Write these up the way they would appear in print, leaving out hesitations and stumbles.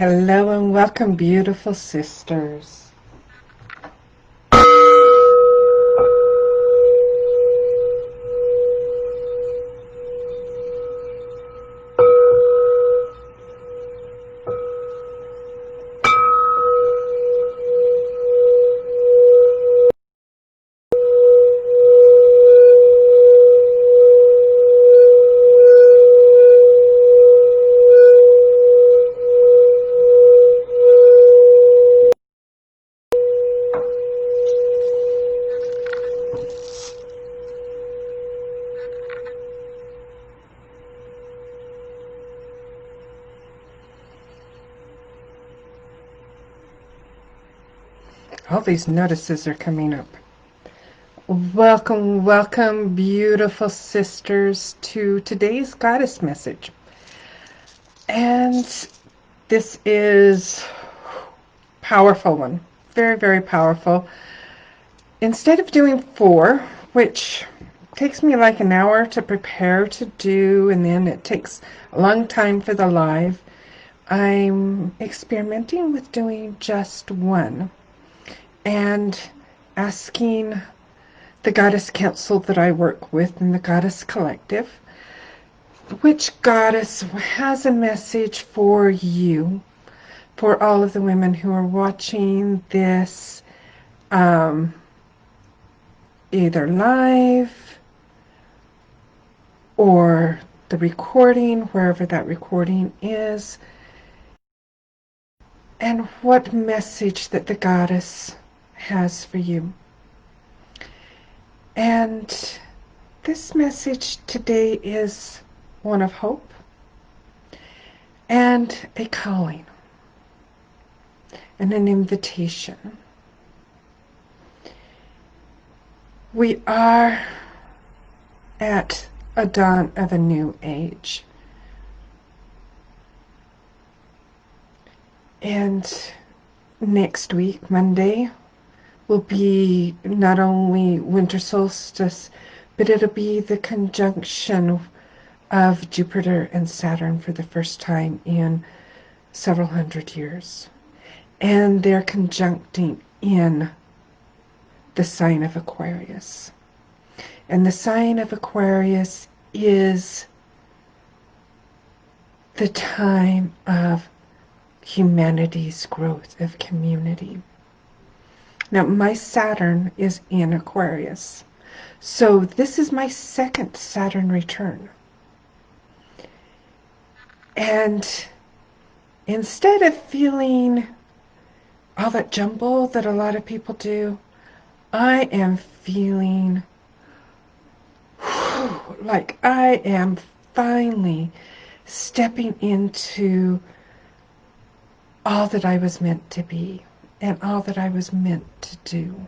Hello and welcome, beautiful sisters. All these notices are coming up. Welcome, welcome, beautiful sisters, to today's goddess message. And this is a powerful one. Very, very powerful. Instead of doing 4, which takes me like an hour to prepare to do, and then it takes a long time for the live, I'm experimenting with doing just 1. And asking the Goddess Council that I work with in the Goddess Collective, which goddess has a message for you, for all of the women who are watching this either live or the recording, wherever that recording is, and what message that the goddess has for you. And this message today is one of hope and a calling and an invitation. We are at a dawn of a new age. And next week, Monday, will be not only winter solstice, but it'll be the conjunction of Jupiter and Saturn for the first time in several hundred years. And they're conjuncting in the sign of Aquarius. And the sign of Aquarius is the time of humanity's growth, of community. Now, my Saturn is in Aquarius. So this is my second Saturn return. And instead of feeling all that jumble that a lot of people do, I am feeling like I am finally stepping into all that I was meant to be and all that I was meant to do.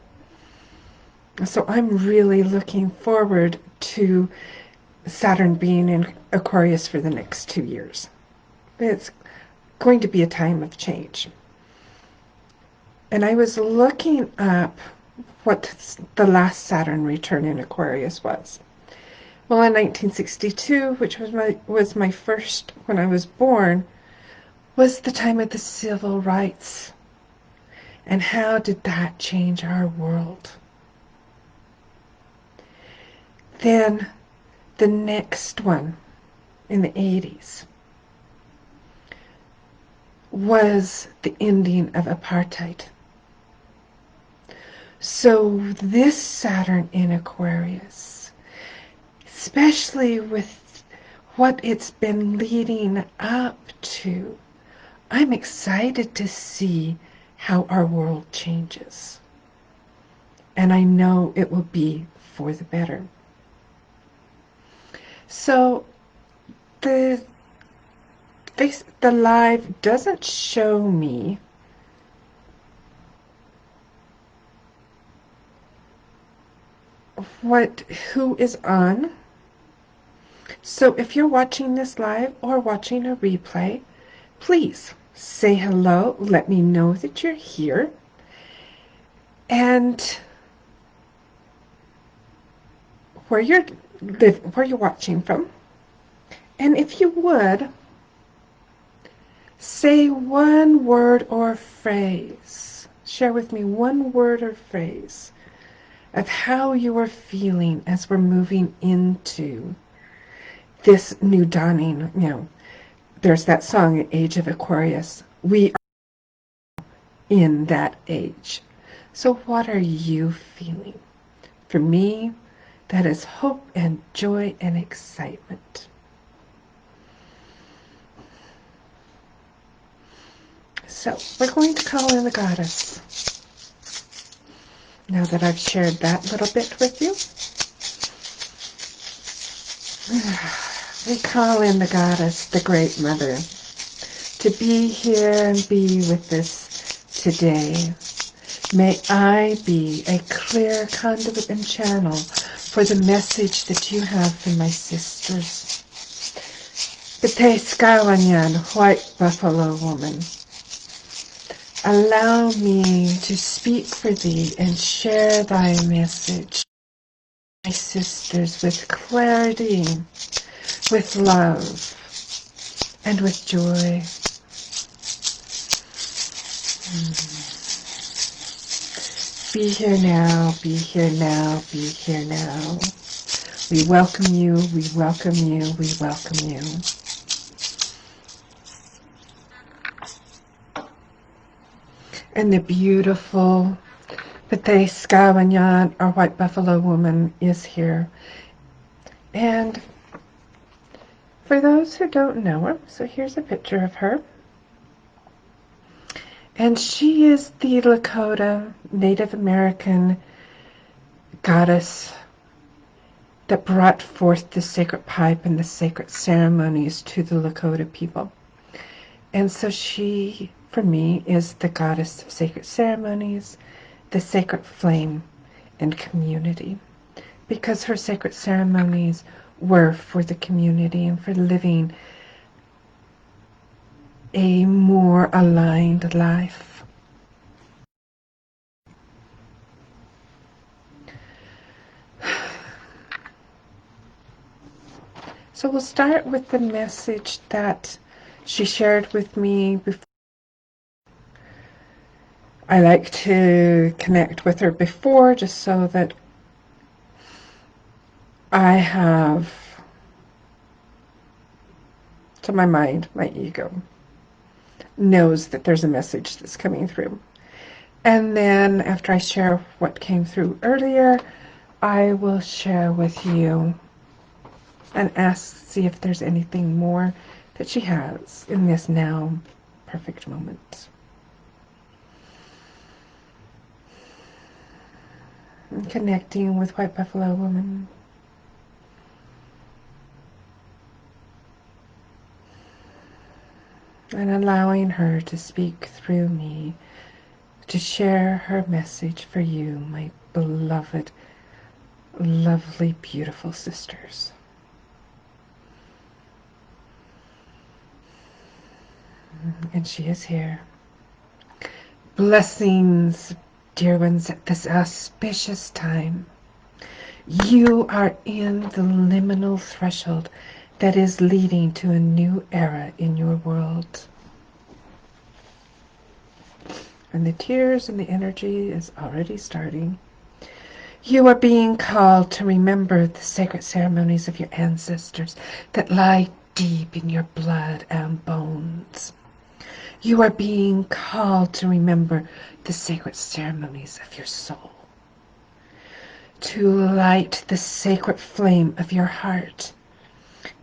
So I'm really looking forward to Saturn being in Aquarius for the next 2 years. It's going to be a time of change. And I was looking up what the last Saturn return in Aquarius was. Well, in 1962, which was my first when I was born, was the time of the civil rights. And how did that change our world? Then the next one in the 80s was the ending of apartheid. So this Saturn in Aquarius, especially with what it's been leading up to, I'm excited to see how our world changes. And I know it will be for the better. So the live doesn't show me who is on. So if you're watching this live or watching a replay, please say hello, let me know that you're here, and where you're watching from. And if you would, say one word or phrase. Share with me one word or phrase of how you are feeling as we're moving into this new dawning. There's that song, Age of Aquarius. We are in that age. So what are you feeling? For me, that is hope and joy and excitement. So we're going to call in the goddess. Now that I've shared that little bit with you, we call in the goddess, the Great Mother, to be here and be with us today. May I be a clear conduit and channel for the message that you have for my sisters. B'te Skawanyan, White Buffalo Woman, allow me to speak for thee and share thy message, my sisters, with clarity, with love, and with joy. Be here now, be here now, be here now. We welcome you, we welcome you, we welcome you. And the beautiful B'te Skawanyan, our White Buffalo Woman, is here. And for those who don't know her, so here's a picture of her. And she is the Lakota Native American goddess that brought forth the sacred pipe and the sacred ceremonies to the Lakota people. And so she, for me, is the goddess of sacred ceremonies, the sacred flame, and community. Because her sacred ceremonies were for the community and for living a more aligned life. So we'll start with the message that she shared with me before. I like to connect with her before just so that I have, to my mind, my ego knows that there's a message that's coming through. And then after I share what came through earlier, I will share with you and see if there's anything more that she has in this now perfect moment. And connecting with White Buffalo Woman. And allowing her to speak through me, to share her message for you, my beloved, lovely, beautiful sisters. And she is here. Blessings, dear ones, at this auspicious time. You are in the liminal threshold that is leading to a new era in your world. And the tears and the energy is already starting. You are being called to remember the sacred ceremonies of your ancestors that lie deep in your blood and bones. You are being called to remember the sacred ceremonies of your soul. To light the sacred flame of your heart.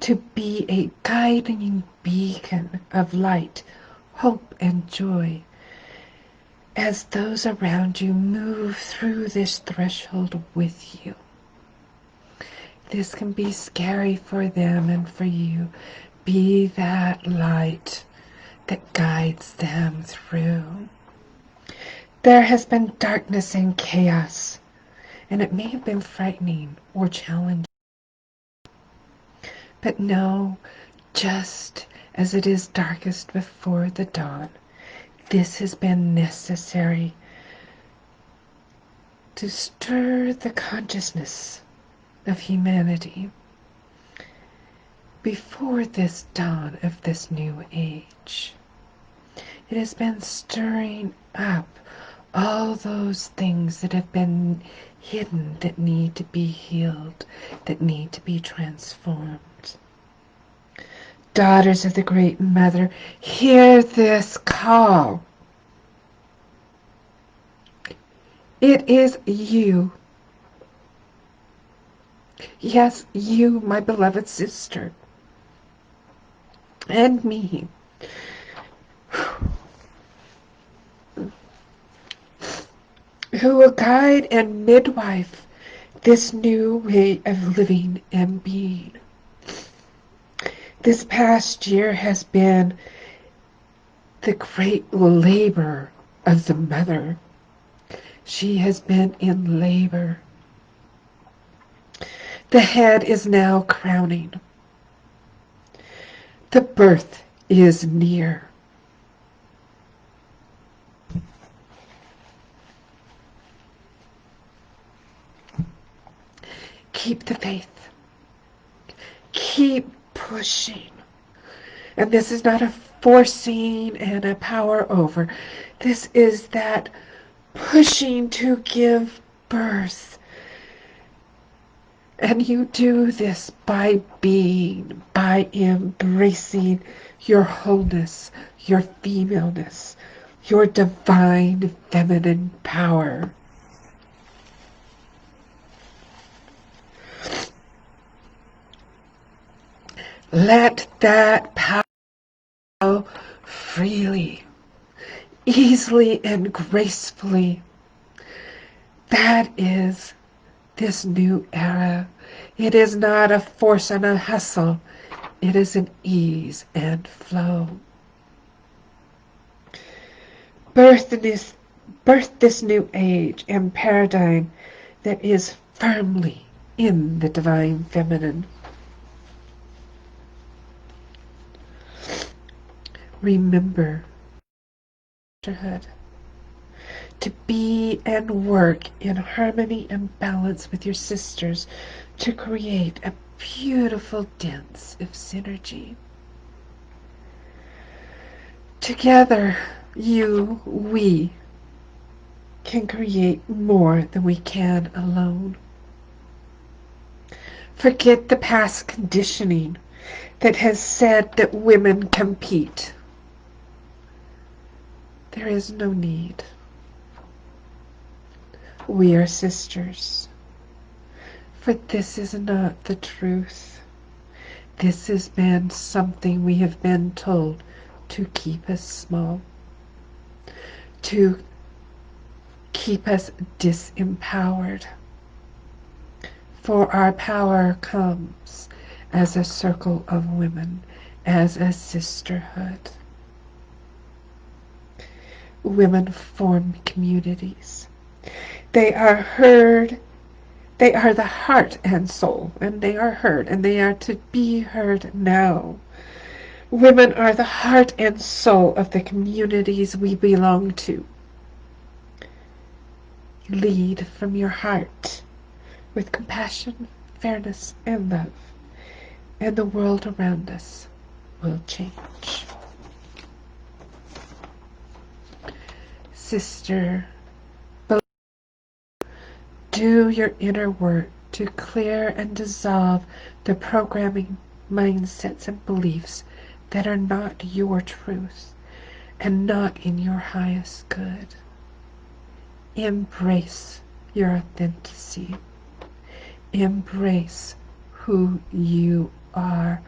To be a guiding beacon of light, hope, and joy as those around you move through this threshold with you. This can be scary for them and for you. Be that light that guides them through. There has been darkness and chaos, and it may have been frightening or challenging. But know, just as it is darkest before the dawn, this has been necessary to stir the consciousness of humanity before this dawn of this new age. It has been stirring up all those things that have been hidden, that need to be healed, that need to be transformed. Daughters of the Great Mother, hear this call. It is you. Yes, you, my beloved sister, and me, who will guide and midwife this new way of living and being. This past year has been the great labor of the mother. She has been in labor. The head is now crowning. The birth is near. Keep the faith. Keep pushing. And this is not a forcing and a power over. This is that pushing to give birth. And you do this by being, by embracing your wholeness, your femaleness, your divine feminine power. Let that power flow freely, easily and gracefully. That is this new era. It is not a force and a hustle. It is an ease and flow. Birth this new age and paradigm that is firmly in the divine feminine. Remember sisterhood, to be and work in harmony and balance with your sisters to create a beautiful dance of synergy. Together, we can create more than we can alone. Forget the past conditioning that has said that women compete. There is no need. We are sisters. For this is not the truth. This has been something we have been told to keep us small, to keep us disempowered. For our power comes as a circle of women, as a sisterhood. Women form communities. They are heard. They are the heart and soul, and they are heard, and they are to be heard now. Women are the heart and soul of the communities we belong to. Lead from your heart with compassion, fairness, and love, and the world around us will change. Sister, do your inner work to clear and dissolve the programming, mindsets, and beliefs that are not your truth and not in your highest good. Embrace your authenticity. Embrace who you are.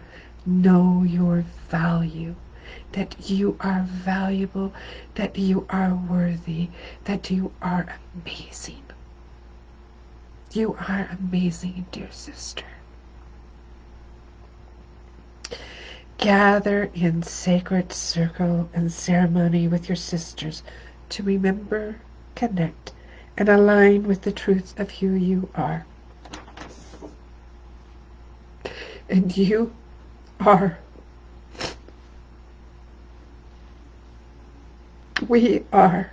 Know your value. That you are valuable, that you are worthy, that you are amazing. You are amazing, dear sister. Gather in sacred circle and ceremony with your sisters to remember, connect, and align with the truth of who you are. And you are. We are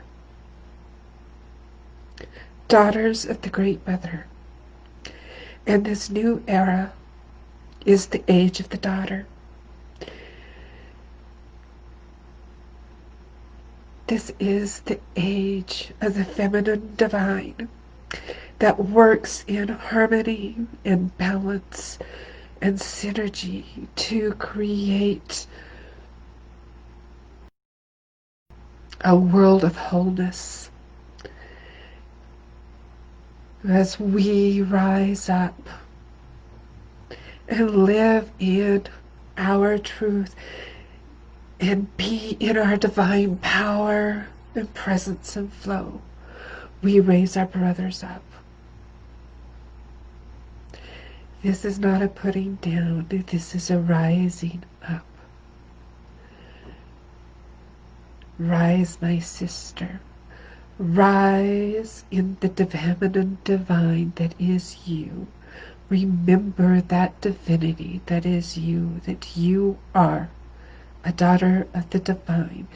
daughters of the Great Mother. And this new era is the age of the daughter. This is the age of the feminine divine that works in harmony and balance and synergy to create a world of wholeness. As we rise up and live in our truth and be in our divine power and presence and flow, we raise our brothers up. This is not a putting down, this is a rising up. Rise, my sister. Rise in the feminine divine that is you. Remember that divinity that is you, that you are a daughter of the divine.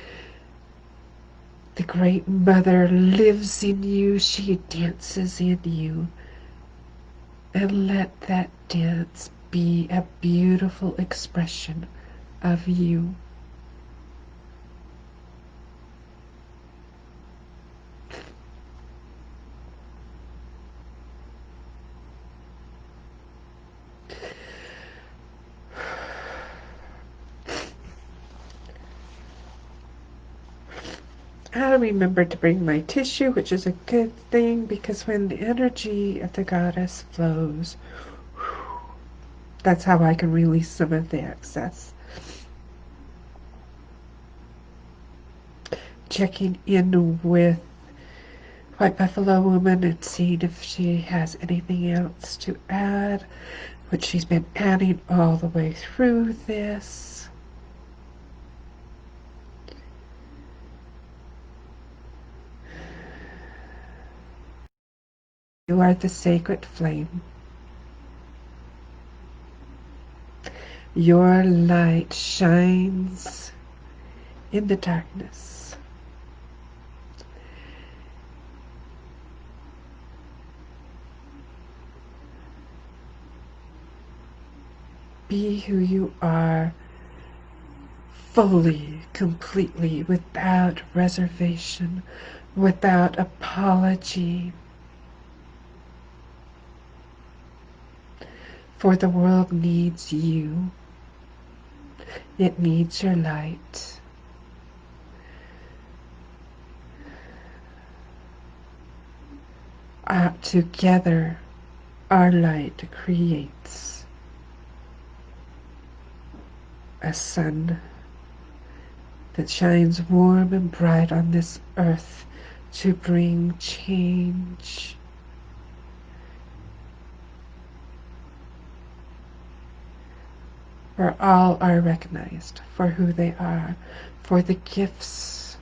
The great mother lives in you, she dances in you. And let that dance be a beautiful expression of you. I remember to bring my tissue, which is a good thing because when the energy of the goddess flows, that's how I can release some of the excess. Checking in with White Buffalo Woman and seeing if she has anything else to add, which she's been adding all the way through this. You are the sacred flame. Your light shines in the darkness. Be who you are, fully, completely, without reservation, without apology. For the world needs you. It needs your light. Together, our light creates a sun that shines warm and bright on this earth to bring change. Where all are recognized for who they are, for the gifts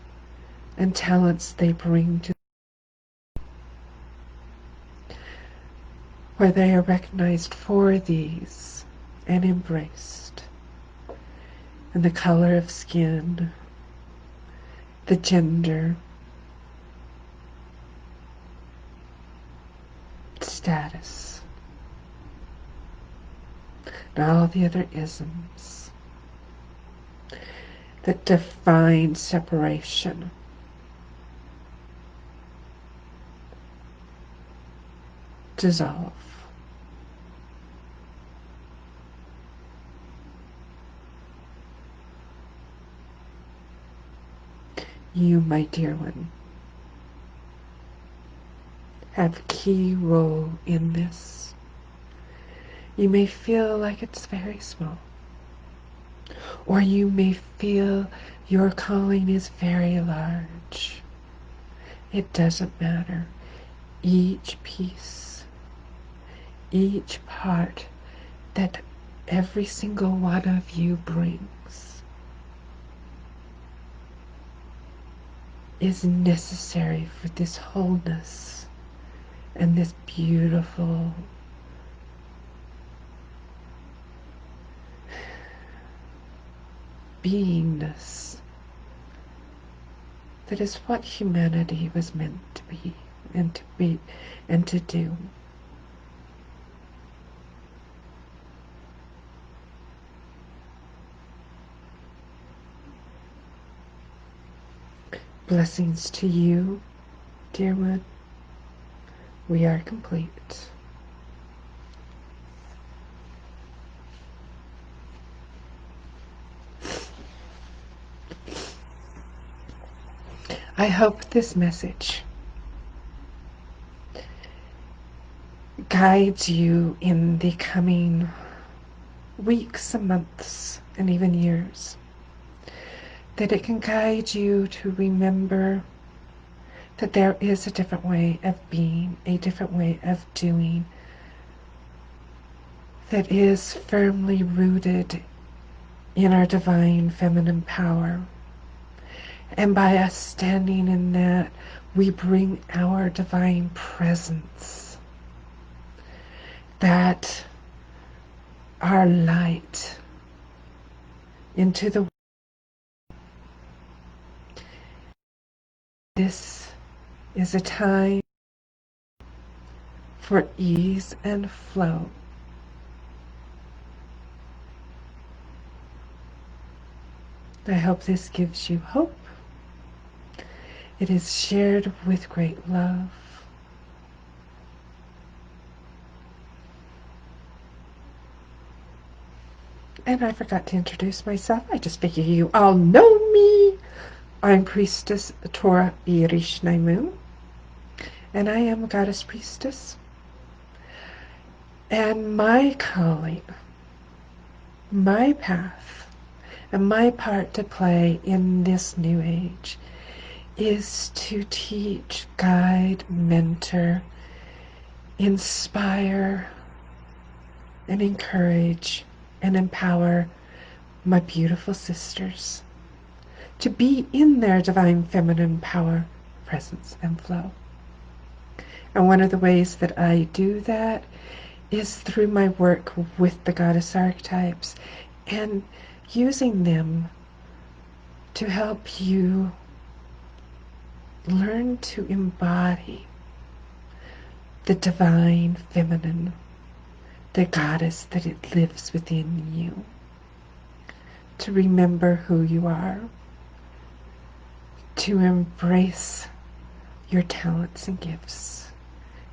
and talents they bring to, where they are recognized for these and embraced. And the color of skin, the gender, status, and all the other isms that define separation. Dissolve. You, my dear one, have a key role in this. You may feel like it's very small, or you may feel your calling is very large. It doesn't matter. Each piece, each part that every single one of you brings is necessary for this wholeness and this beautiful beingness that is what humanity was meant to be and to do. Blessings to you, dear one. We are complete. I hope this message guides you in the coming weeks and months and even years. That it can guide you to remember that there is a different way of being, a different way of doing, that is firmly rooted in our divine feminine power. And by us standing in that, we bring our divine presence, that our light into the world. This is a time for ease and flow. I hope this gives you hope. It is shared with great love. And I forgot to introduce myself. I just figure you all know me. I'm Priestess Tora Iresh'nai, and I am a goddess priestess. And my calling, my path, and my part to play in this new age is to teach, guide, mentor, inspire, and encourage and empower my beautiful sisters to be in their divine feminine power, presence, and flow. And one of the ways that I do that is through my work with the goddess archetypes and using them to help you learn to embody the divine feminine, the goddess that it lives within you, to remember who you are, to embrace your talents and gifts,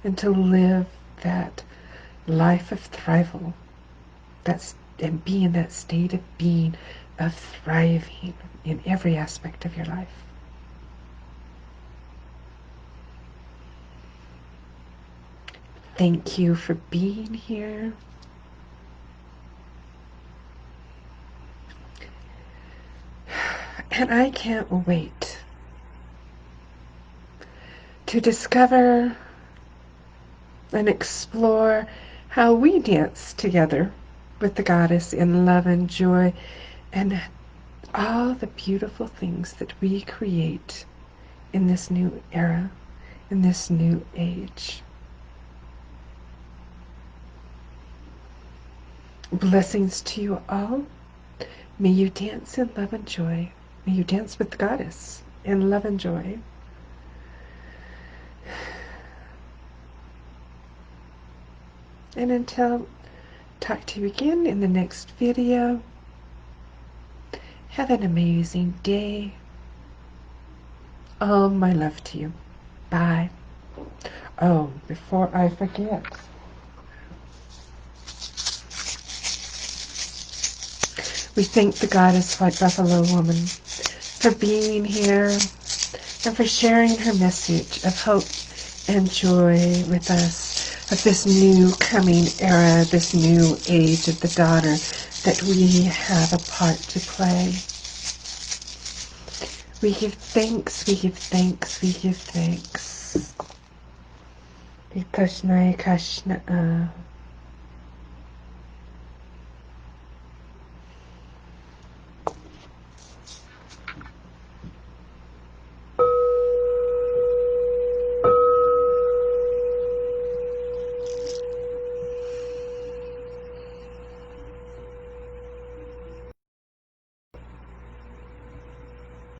and to live that life of thrival, and be in that state of being, of thriving in every aspect of your life. Thank you for being here. And I can't wait to discover and explore how we dance together with the goddess in love and joy and all the beautiful things that we create in this new era, in this new age. Blessings to you all. May you dance in love and joy. May you dance with the goddess in love and joy. And until talk to you again in the next video, have an amazing day. All my love to you. Bye. Oh, before I forget, we thank the goddess White Buffalo Woman for being here and for sharing her message of hope and joy with us of this new coming era, this new age of the daughter that we have a part to play. We give thanks, we give thanks, we give thanks. Iresh'nai Kashna.